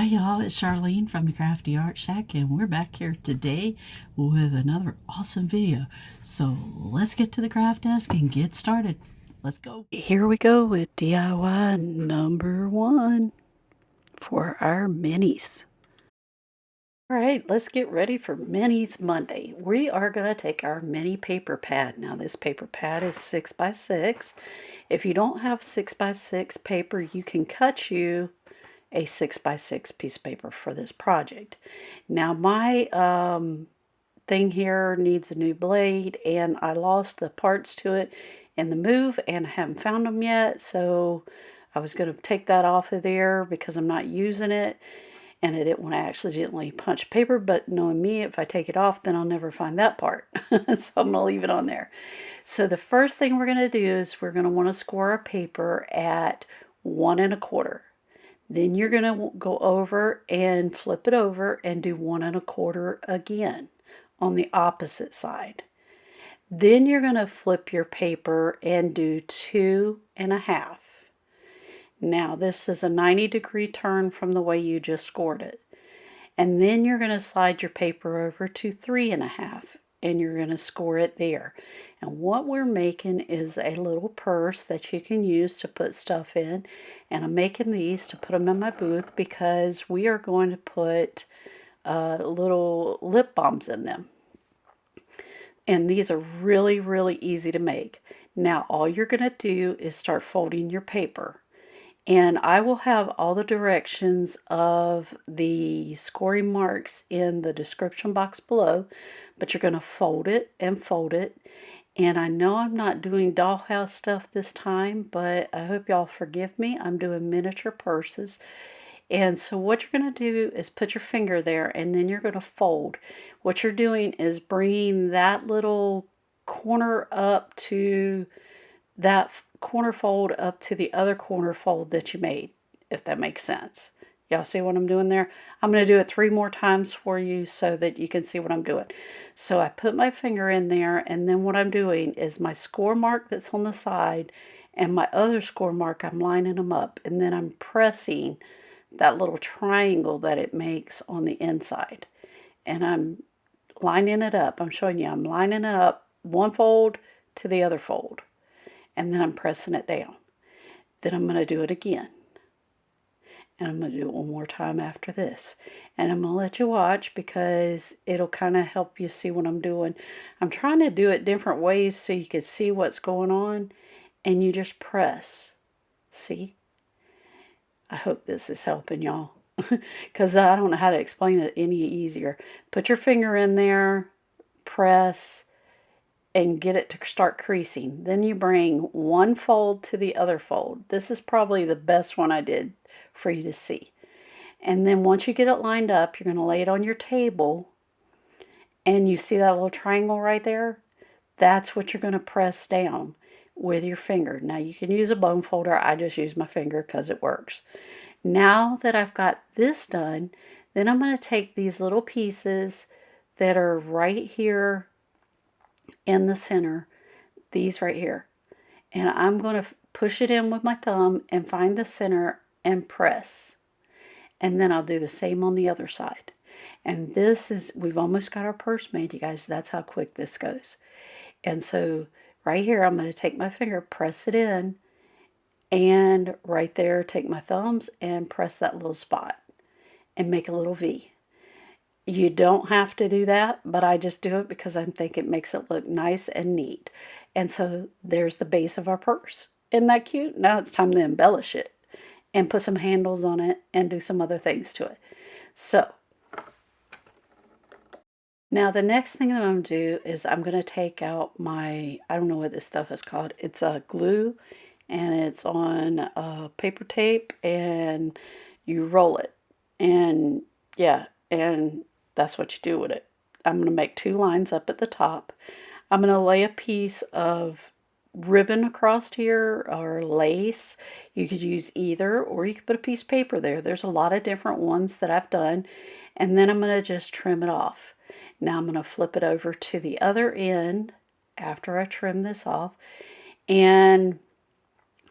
y'all, it's Charlene from the Crafty Art Shack, and we're back here today with another awesome video. So let's get to the craft desk and get started. Let's go. Here we go with DIY number 1 for our minis. All right, let's get ready for Minis Monday. We are going to take our mini paper pad. Now this paper pad is 6x6. If you don't have 6x6 paper, you can cut you a 6x6 piece of paper for this project. Now my thing here needs a new blade, and I lost the parts to it in the move and I haven't found them yet, so I was going to take that off of there because I'm not using it and I didn't want to accidentally punch paper, but knowing me, if I take it off then I'll never find that part. So I'm going to leave it on there. So the first thing we're going to do is we're going to want to score our paper at 1 1/4. Then you're going to go over and flip it over and do 1 1/4 again on the opposite side. Then you're going to flip your paper and do 2 1/2. Now this is a 90-degree turn from the way you just scored it. And then you're going to slide your paper over to 3 1/2 and you're going to score it there. And what we're making is a little purse that you can use to put stuff in. And I'm making these to put them in my booth because we are going to put little lip balms in them. And these are really, really easy to make. Now all you're going to do is start folding your paper. And I will have all the directions of the scoring marks in the description box below, but you're going to fold it and fold it. And I know I'm not doing dollhouse stuff this time, but I hope y'all forgive me. I'm doing miniature purses. And so what you're going to do is put your finger there and then you're going to fold. What you're doing is bringing that little corner up to that corner fold up to the other corner fold that you made, if that makes sense. Y'all see what I'm doing there? I'm going to do it 3 more times for you so that you can see what I'm doing. So I put my finger in there, and then what I'm doing is my score mark that's on the side and my other score mark, I'm lining them up, and then I'm pressing that little triangle that it makes on the inside. And I'm lining it up. I'm showing you I'm lining it up one fold to the other fold. And then I'm pressing it down. Then I'm going to do it again. And I'm going to do it one more time after this. And I'm going to let you watch because it'll kind of help you see what I'm doing. I'm trying to do it different ways so you can see what's going on. And you just press. See? I hope this is helping y'all. Because I don't know how to explain it any easier. Put your finger in there. Press. And get it to start creasing. Then you bring one fold to the other fold. This is probably the best one I did for you to see. And then once you get it lined up, you're going to lay it on your table. And you see that little triangle right there? That's what you're going to press down with your finger. Now you can use a bone folder. I just use my finger because it works. Now that I've got this done, then I'm going to take these little pieces that are right here in the center, these right here, and I'm going to push it in with my thumb and find the center and press, and then I'll do the same on the other side. And this is, we've almost got our purse made, you guys. That's how quick this goes. And so right here I'm going to take my finger, press it in, and right there take my thumbs and press that little spot and make a little V. You don't have to do that, but I just do it because I think it makes it look nice and neat. And so there's the base of our purse. Isn't that cute? Now it's time to embellish it and put some handles on it and do some other things to it. So now the next thing that I'm going to do is I'm going to take out my, I don't know what this stuff is called. It's a glue, and it's on paper tape, and you roll it. And yeah, and that's what you do with it. I'm going to make 2 lines up at the top. I'm going to lay a piece of ribbon across here or lace. You could use either, or you could put a piece of paper there. There's a lot of different ones that I've done. And then I'm going to just trim it off. Now I'm going to flip it over to the other end after I trim this off. And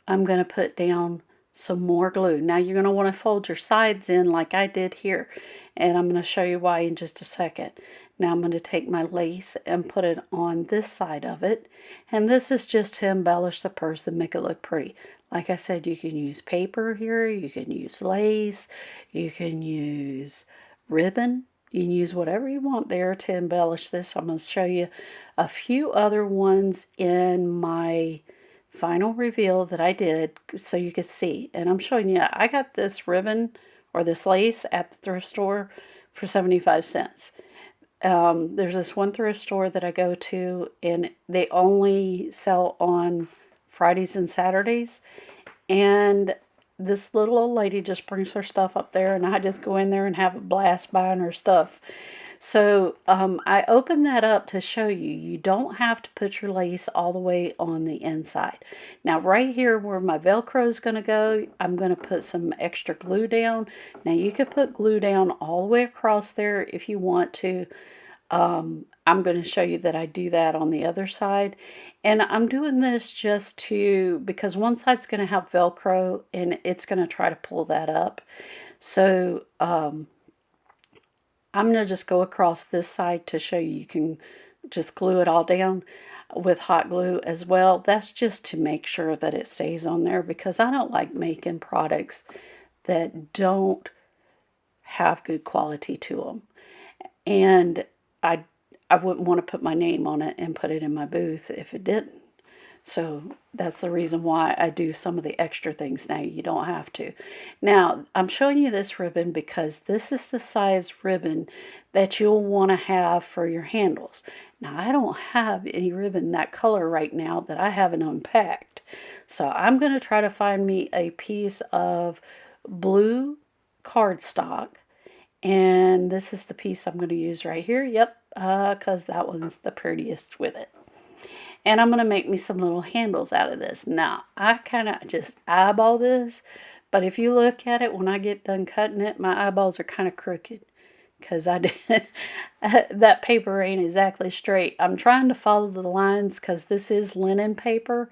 I'm going to put down some more glue. Now you're going to want to fold your sides in like I did here, and I'm going to show you why in just a second. Now I'm going to take my lace and put it on this side of it, and this is just to embellish the purse and make it look pretty. Like I said, you can use paper here, you can use lace, you can use ribbon, you can use whatever you want there to embellish this. I'm going to show you a few other ones in my final reveal that I did so you could see. And I'm showing you, I got this ribbon or this lace at the thrift store for 75 cents. There's this one thrift store that I go to, and they only sell on Fridays and Saturdays. And this little old lady just brings her stuff up there, and I just go in there and have a blast buying her stuff. So I opened that up to show you, you don't have to put your lace all the way on the inside. Now right here where my Velcro is going to go, I'm going to put some extra glue down. Now you could put glue down all the way across there if you want to. I'm going to show you that I do that on the other side. And I'm doing this just because one side's going to have Velcro and it's going to try to pull that up. So I'm going to just go across this side to show you can just glue it all down with hot glue as well. That's just to make sure that it stays on there, because I don't like making products that don't have good quality to them. And I wouldn't want to put my name on it and put it in my booth if it didn't. So that's the reason why I do some of the extra things now. You don't have to. Now, I'm showing you this ribbon because this is the size ribbon that you'll want to have for your handles. Now, I don't have any ribbon that color right now that I haven't unpacked. So I'm going to try to find me a piece of blue cardstock. And this is the piece I'm going to use right here. Yep, because that one's the prettiest with it. And I'm going to make me some little handles out of this. Now, I kind of just eyeball this, but if you look at it when I get done cutting it, my eyeballs are kind of crooked because I did that paper ain't exactly straight. I'm trying to follow the lines because this is linen paper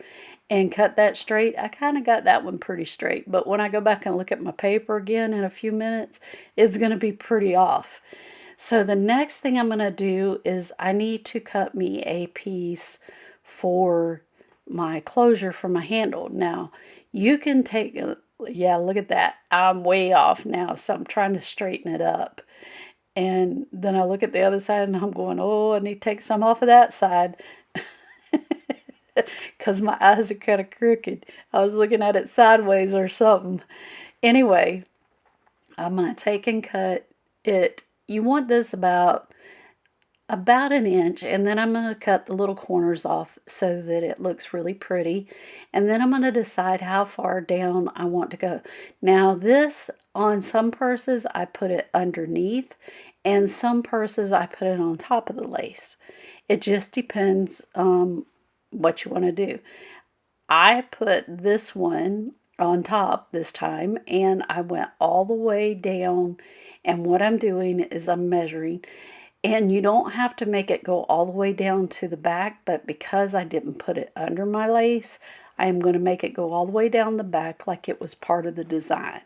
and cut that straight. I kind of got that one pretty straight, but when I go back and look at my paper again in a few minutes, it's going to be pretty off. So the next thing I'm going to do is I need to cut me a piece for my closure for my handle. Now, you can take, yeah, look at that. I'm way off now, so I'm trying to straighten it up. And then I look at the other side and I'm going, oh, I need to take some off of that side. Because my eyes are kind of crooked. I was looking at it sideways or something. Anyway, I'm going to take and cut it. You want this about an inch, and then I'm going to cut the little corners off so that it looks really pretty. And then I'm going to decide how far down I want to go. Now this, on some purses, I put it underneath, and some purses I put it on top of the lace. It just depends what you want to do. I put this one on top this time, and I went all the way down, and what I'm doing is I'm measuring. And you don't have to make it go all the way down to the back, but because I didn't put it under my lace, I am going to make it go all the way down the back like it was part of the design.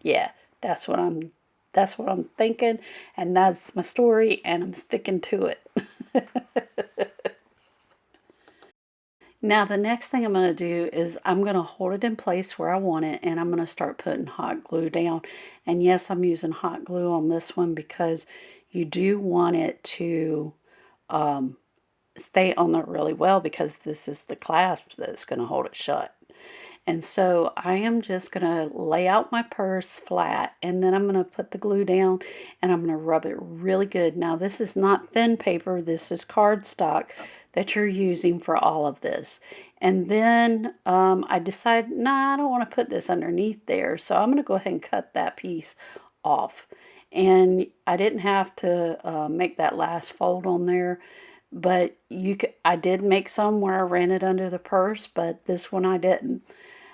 Yeah, that's what I'm thinking, and that's my story, and I'm sticking to it. Now the next thing I'm going to do is I'm going to hold it in place where I want it, and I'm going to start putting hot glue down. And yes, I'm using hot glue on this one because you do want it to stay on there really well, because this is the clasp that's going to hold it shut. And so I am just going to lay out my purse flat, and then I'm going to put the glue down and I'm going to rub it really good. Now this is not thin paper, this is cardstock that you're using for all of this. And then I decide, nah, I don't want to put this underneath there, so I'm going to go ahead and cut that piece off. And I didn't have to make that last fold on there, but I did make some where I ran it under the purse, but this one I didn't.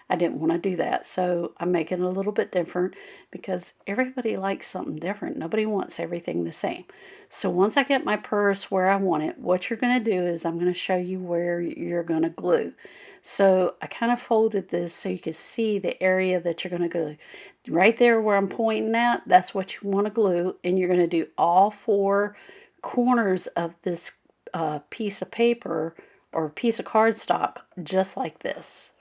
I didn't want to do that. So I'm making it a little bit different because everybody likes something different. Nobody wants everything the same. So once I get my purse where I want it, what you're going to do is I'm going to show you where you're going to glue. So I kind of folded this so you can see the area that you're going to glue. Right there where I'm pointing at, that's what you want to glue. And you're going to do all 4 corners of this piece of paper or piece of cardstock just like this.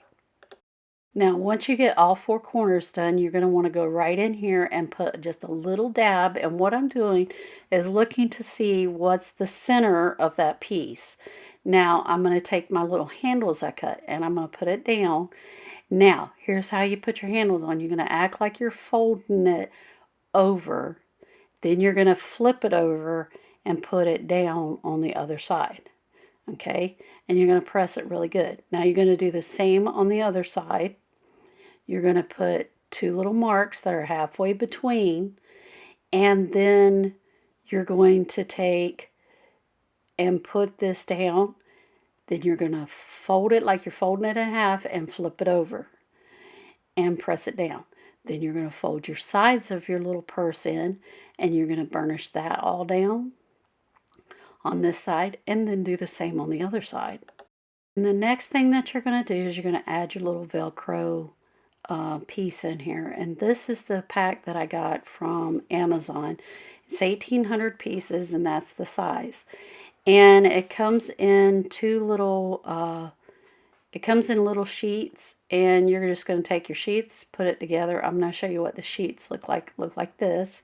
Now, once you get all 4 corners done, you're going to want to go right in here and put just a little dab. And what I'm doing is looking to see what's the center of that piece. Now, I'm going to take my little handles I cut and I'm going to put it down. Now, here's how you put your handles on. You're going to act like you're folding it over. Then you're going to flip it over and put it down on the other side. Okay? And you're going to press it really good. Now, you're going to do the same on the other side. You're going to put 2 little marks that are halfway between, and then you're going to take and put this down. Then you're going to fold it like you're folding it in half and flip it over and press it down. Then you're going to fold your sides of your little purse in, and you're going to burnish that all down on this side, and then do the same on the other side. And the next thing that you're going to do is you're going to add your little Velcro piece in here. And this is the pack that I got from Amazon. It's 1,800 pieces, and that's the size. And it comes in 2 little, it comes in little sheets, and you're just going to take your sheets, put it together. I'm going to show you what the sheets look like this.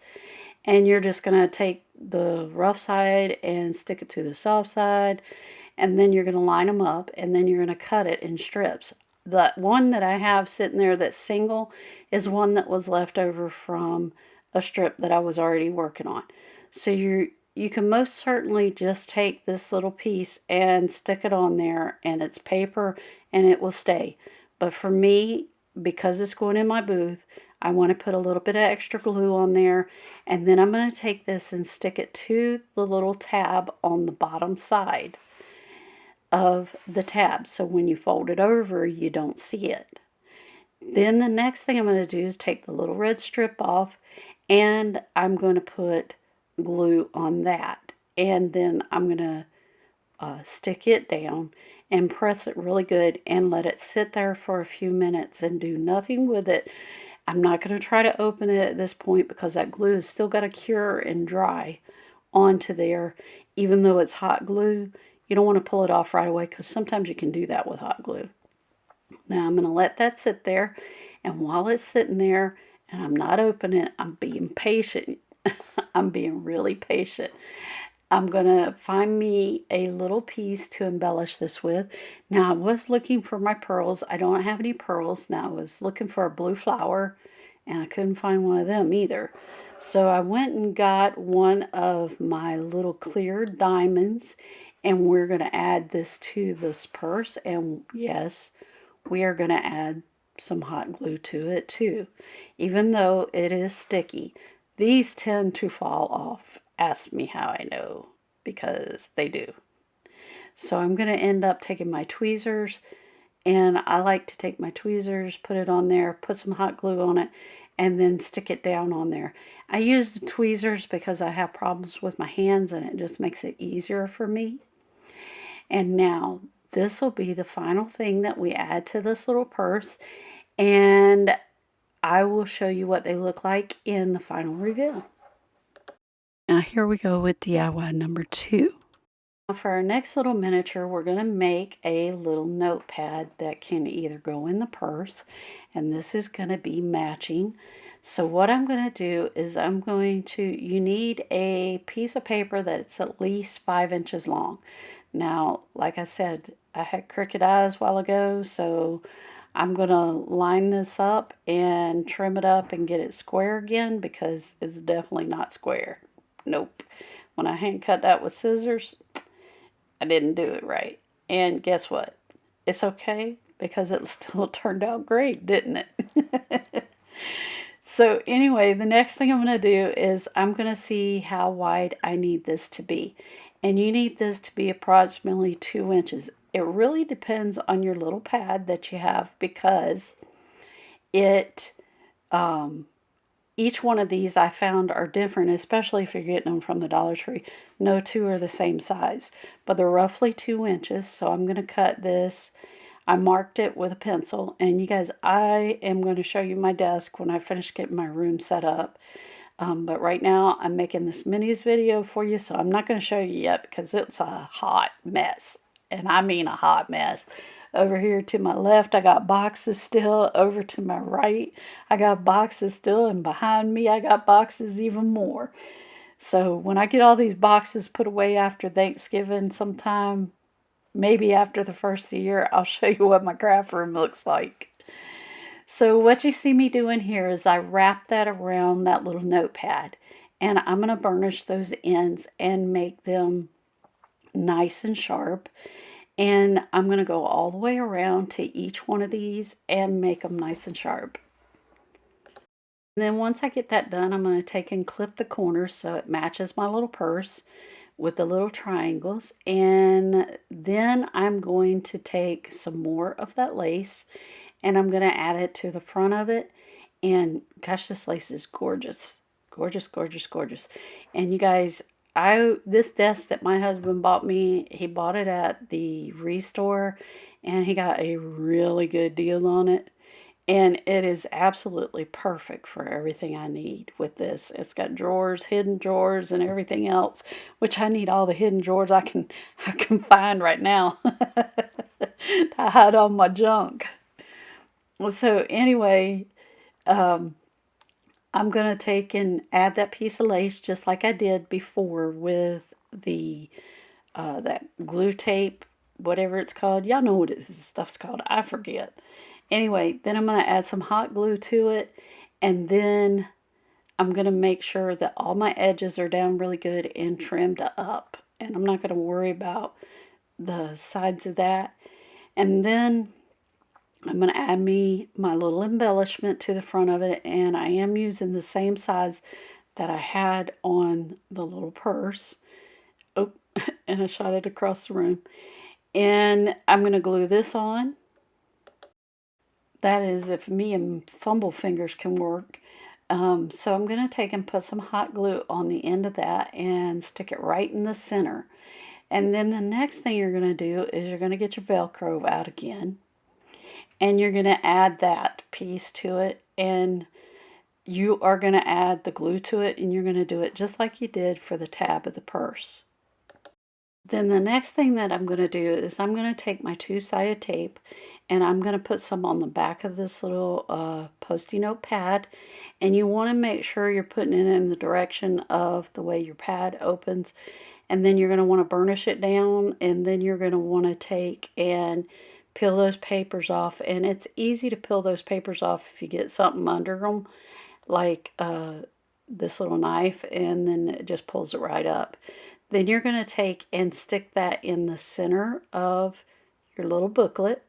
And you're just going to take the rough side and stick it to the soft side, and then you're going to line them up, and then you're going to cut it in strips. The one that I have sitting there that's single is one that was left over from a strip that I was already working on. So you can most certainly just take this little piece and stick it on there, and it's paper and it will stay. But for me, because it's going in my booth, I want to put a little bit of extra glue on there, and then I'm going to take this and stick it to the little tab on the bottom side of the tab, so when you fold it over, you don't see it. Then the next thing I'm going to do is take the little red strip off, and I'm going to put glue on that, and then I'm going to stick it down and press it really good and let it sit there for a few minutes and do nothing with it. I'm not going to try to open it at this point because that glue has still got to cure and dry onto there. Even though it's hot glue, you don't want to pull it off right away because sometimes you can do that with hot glue. Now I'm going to let that sit there, and while it's sitting there and I'm not opening it, I'm being patient. I'm being really patient. I'm going to find me a little piece to embellish this with. Now, I was looking for my pearls. I don't have any pearls. Now, I was looking for a blue flower, and I couldn't find one of them either. So I went and got one of my little clear diamonds, and we're going to add this to this purse. And yes, we are going to add some hot glue to it too, even though it is sticky. These tend to fall off. Ask me how I know, because they do. So I'm going to end up taking my tweezers, and I like to take my tweezers, put it on there, put some hot glue on it, and then stick it down on there. I use the tweezers because I have problems with my hands, and it just makes it easier for me. And now this will be the final thing that we add to this little purse, and I will show you what they look like in the final reveal. Now here we go with DIY number 2. Now for our next little miniature, we're going to make a little notepad that can either go in the purse, and this is going to be matching. So what I'm going to do is you need a piece of paper that's at least 5 inches long. Now, like I said, I had crooked eyes a while ago, so I'm going to line this up and trim it up and get it square again, because it's definitely not square. Nope. When I hand cut that with scissors, I didn't do it right. And guess what? It's okay, because it still turned out great, didn't it? So anyway, the next thing I'm going to do is I'm going to see how wide I need this to be. And you need this to be approximately 2 inches. It really depends on your little pad that you have, because it, each one of these I found are different, especially if you're getting them from the Dollar Tree. No two are the same size, but they're roughly 2 inches. So I'm going to cut this. I marked it with a pencil, and you guys, I am going to show you my desk when I finish getting my room set up. But right now I'm making this minis video for you, so I'm not going to show you yet because it's a hot mess. And I mean a hot mess. Over here to my left, I got boxes still. Over to my right, I got boxes still. And behind me, I got boxes even more. So when I get all these boxes put away after Thanksgiving sometime, maybe after the first of the year, I'll show you what my craft room looks like. So what you see me doing here is I wrap that around that little notepad, and I'm going to burnish those ends and make them nice and sharp. And I'm going to go all the way around to each one of these and make them nice and sharp. And then once I get that done, I'm going to take and clip the corners so it matches my little purse with the little triangles. And then I'm going to take some more of that lace and I'm going to add it to the front of it. And gosh, this lace is gorgeous. Gorgeous, gorgeous, gorgeous. And you guys, this desk that my husband bought me, he bought it at the Restore, and he got a really good deal on it. And it is absolutely perfect for everything I need with this. It's got drawers, hidden drawers, and everything else, which I need all the hidden drawers I can find right now to hide all my junk. So anyway, I'm going to take and add that piece of lace just like I did before with the that glue tape, whatever it's called. Y'all know what this stuff's called. I forget. Anyway, then I'm going to add some hot glue to it, and then I'm going to make sure that all my edges are down really good and trimmed up. And I'm not going to worry about the sides of that. And then I'm going to add my little embellishment to the front of it, and I am using the same size that I had on the little purse. Oh, and I shot it across the room. And I'm going to glue this on. That is if me and fumble fingers can work. So I'm going to take and put some hot glue on the end of that and stick it right in the center. And then the next thing you're going to do is you're going to get your Velcro out again. And you're going to add that piece to it, and you are going to add the glue to it, and you're going to do it just like you did for the tab of the purse. Then the next thing that I'm going to do is I'm going to take my two-sided tape, and I'm going to put some on the back of this little Post-it note pad, and you want to make sure you're putting it in the direction of the way your pad opens, and then you're going to want to burnish it down, and then you're going to want to take and peel those papers off. And it's easy to peel those papers off if you get something under them, like this little knife, and then it just pulls it right up. Then you're going to take and stick that in the center of your little booklet,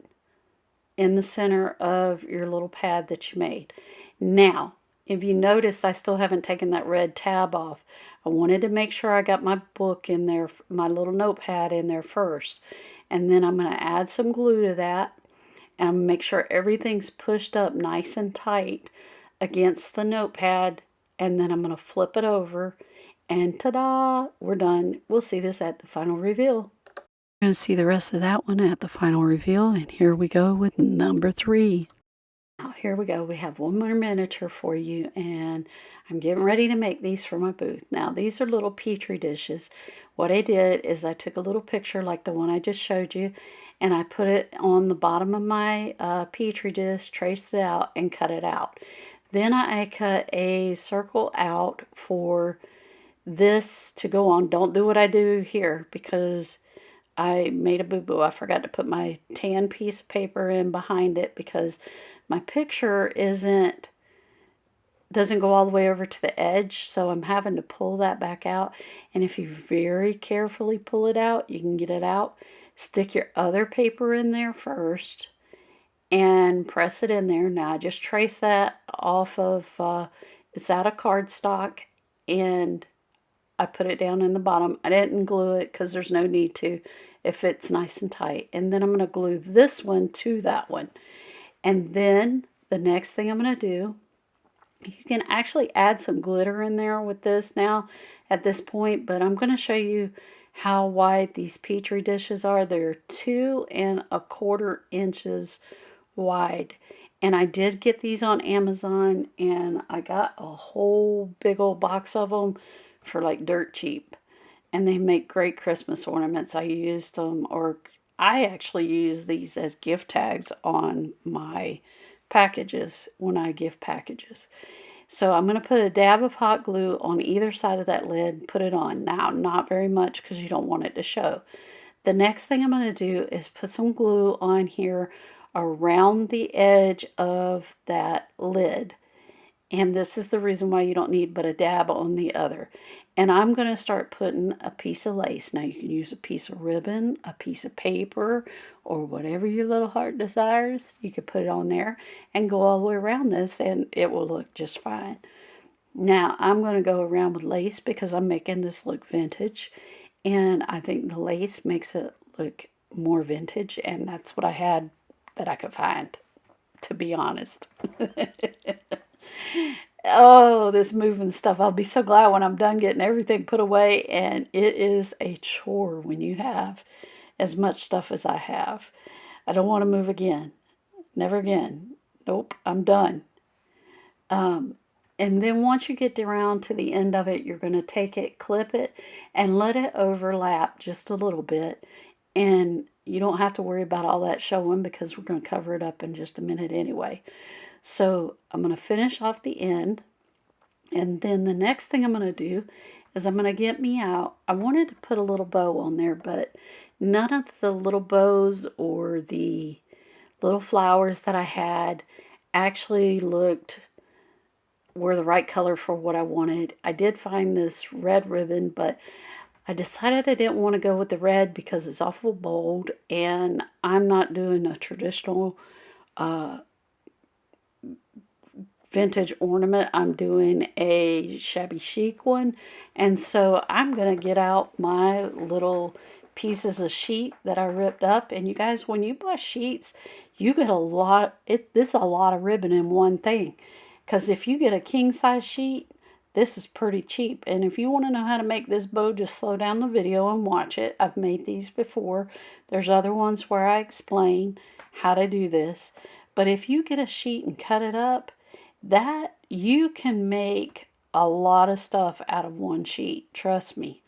in the center of your little pad that you made. Now, if you notice, I still haven't taken that red tab off. I wanted to make sure I got my book in there, my little notepad in there first. And then I'm going to add some glue to that and make sure everything's pushed up nice and tight against the notepad. And then I'm going to flip it over, and ta-da, we're done. We'll see this at the final reveal. We're going to see the rest of that one at the final reveal. And here we go with number 3. Now, here we go. We have one more miniature for you, and I'm getting ready to make these for my booth. Now, these are little Petri dishes. What I did is I took a little picture like the one I just showed you, and I put it on the bottom of my Petri dish, traced it out, and cut it out. Then I cut a circle out for this to go on. Don't do what I do here because I made a boo-boo. I forgot to put my tan piece of paper in behind it because my picture doesn't go all the way over to the edge, so I'm having to pull that back out. And if you very carefully pull it out, you can get it out. Stick your other paper in there first and press it in there. Now I just trace that off of, it's out of cardstock, and I put it down in the bottom. I didn't glue it because there's no need to if it's nice and tight. And then I'm going to glue this one to that one. And then the next thing I'm going to do, you can actually add some glitter in there with this now at this point, but I'm going to show you how wide these Petri dishes are. They're 2¼ inches wide. And I did get these on Amazon, and I got a whole big old box of them for like dirt cheap. And they make great Christmas ornaments. I used them, or I actually use these as gift tags on my packages when I gift packages. So I'm going to put a dab of hot glue on either side of that lid, put it on. Now, not very much because you don't want it to show. The next thing I'm going to do is put some glue on here around the edge of that lid. And this is the reason why you don't need but a dab on the other. And I'm going to start putting a piece of lace. Now you can use a piece of ribbon, a piece of paper, or whatever your little heart desires. You could put it on there and go all the way around this, and it will look just fine. Now I'm going to go around with lace because I'm making this look vintage. And I think the lace makes it look more vintage, and that's what I had that I could find, to be honest. Oh, this moving stuff. I'll be so glad when I'm done getting everything put away, and it is a chore when you have as much stuff as I have. I don't want to move again. Never again. Nope, I'm done. And then once you get around to the end of it, you're going to take it, clip it, and let it overlap just a little bit. And you don't have to worry about all that showing because we're going to cover it up in just a minute anyway. So I'm going to finish off the end. And then the next thing I'm going to do is I'm going to get me out. I wanted to put a little bow on there, but none of the little bows or the little flowers that I had actually were the right color for what I wanted. I did find this red ribbon, but I decided I didn't want to go with the red because it's awful bold, and I'm not doing a traditional vintage ornament. I'm doing a shabby chic one, and so I'm going to get out my little pieces of sheet that I ripped up. And you guys, when you buy sheets, you get a lot. This is a lot of ribbon in one thing, because if you get a king size sheet, this is pretty cheap. And if you want to know how to make this bow, just slow down the video and watch it. I've made these before. There's other ones where I explain how to do this. But if you get a sheet and cut it up, that you can make a lot of stuff out of one sheet. Trust me.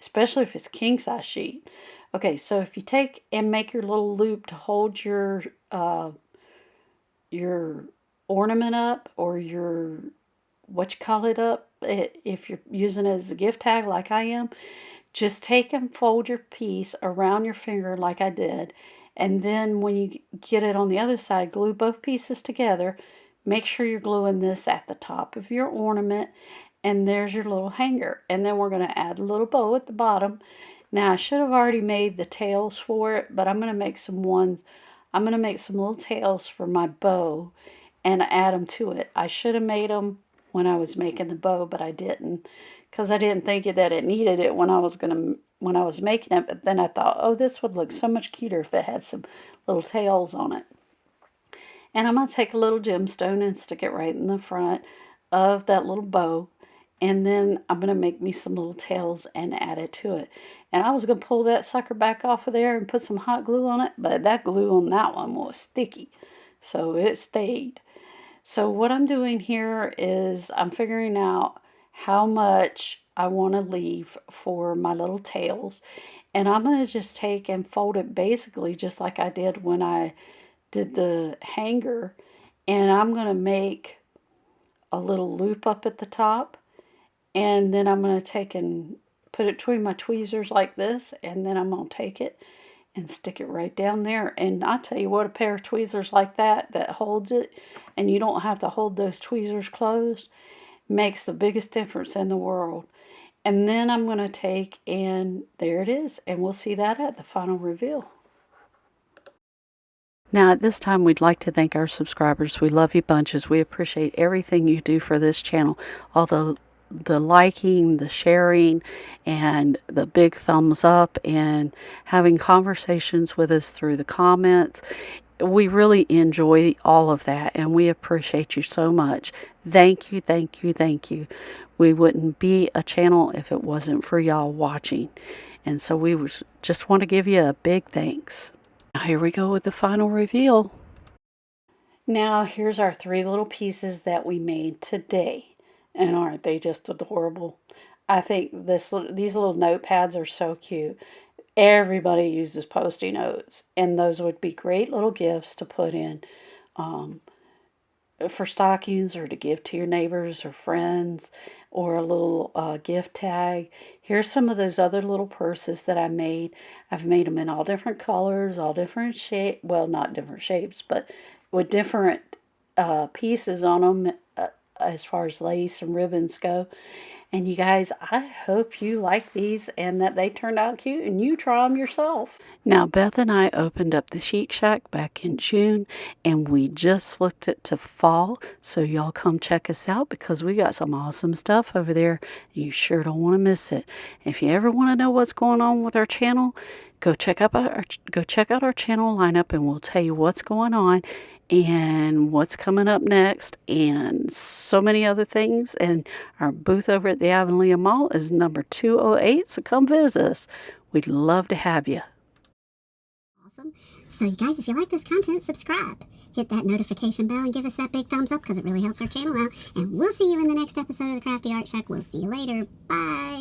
Especially if it's king size sheet. Okay, so if you take and make your little loop to hold your ornament up, or your up, if you're using it as a gift tag like I am, just take and fold your piece around your finger like I did, and then when you get it on the other side, glue both pieces together. Make sure you're gluing this at the top of your ornament, and there's your little hanger. And then we're going to add a little bow at the bottom. Now I should have already made the tails for it, but I'm going to make some little tails for my bow and add them to it. I should have made them when I was making the bow, but I didn't, because I didn't think that it needed it when I was making it. But then I thought, oh, this would look so much cuter if it had some little tails on it. And I'm going to take a little gemstone and stick it right in the front of that little bow. And then I'm going to make me some little tails and add it to it. And I was going to pull that sucker back off of there and put some hot glue on it, but that glue on that one was sticky, so it stayed. So what I'm doing here is I'm figuring out how much I want to leave for my little tails. And I'm going to just take and fold it basically just like I did when I did the hanger. And I'm going to make a little loop up at the top. And then I'm going to take and put it between my tweezers like this. And then I'm going to take it and stick it right down there. And I tell you what, a pair of tweezers like that holds it, and you don't have to hold those tweezers closed, makes the biggest difference in the world. And then I'm going to take, and there it is, and we'll see that at the final reveal. Now at this time, we'd like to thank our subscribers. We love you bunches. We appreciate everything you do for this channel. Although the liking, the sharing, and the big thumbs up, and having conversations with us through the comments. we really enjoy all of that, and we appreciate you so much. Thank you, thank you, thank you. We wouldn't be a channel if it wasn't for y'all watching. And so we just want to give you a big thanks. Now here we go with the final reveal. Now here's our 3 little pieces that we made today. And aren't they just adorable? I think these little notepads are so cute. Everybody uses Post-it notes, and those would be great little gifts to put in for stockings or to give to your neighbors or friends, or a little gift tag. Here's some of those other little purses that I made. I've made them in all different colors, all different shapes. Well, not different shapes, but with different pieces on them as far as lace and ribbons go. And you guys, I hope you like these and that they turned out cute and you try them yourself. Now, Beth and I opened up the Chic Shack back in June, and we just flipped it to fall. So y'all come check us out, because we got some awesome stuff over there. You sure don't want to miss it. If you ever want to know what's going on with our channel, go check out our channel lineup, and we'll tell you what's going on and what's coming up next, and so many other things. And our booth over at the Avonlea Mall is number 208, so come visit us. We'd love to have you. Awesome. So you guys, if you like this content, subscribe. Hit that notification bell and give us that big thumbs up, because it really helps our channel out. And we'll see you in the next episode of the Crafty Art Shack. We'll see you later. Bye.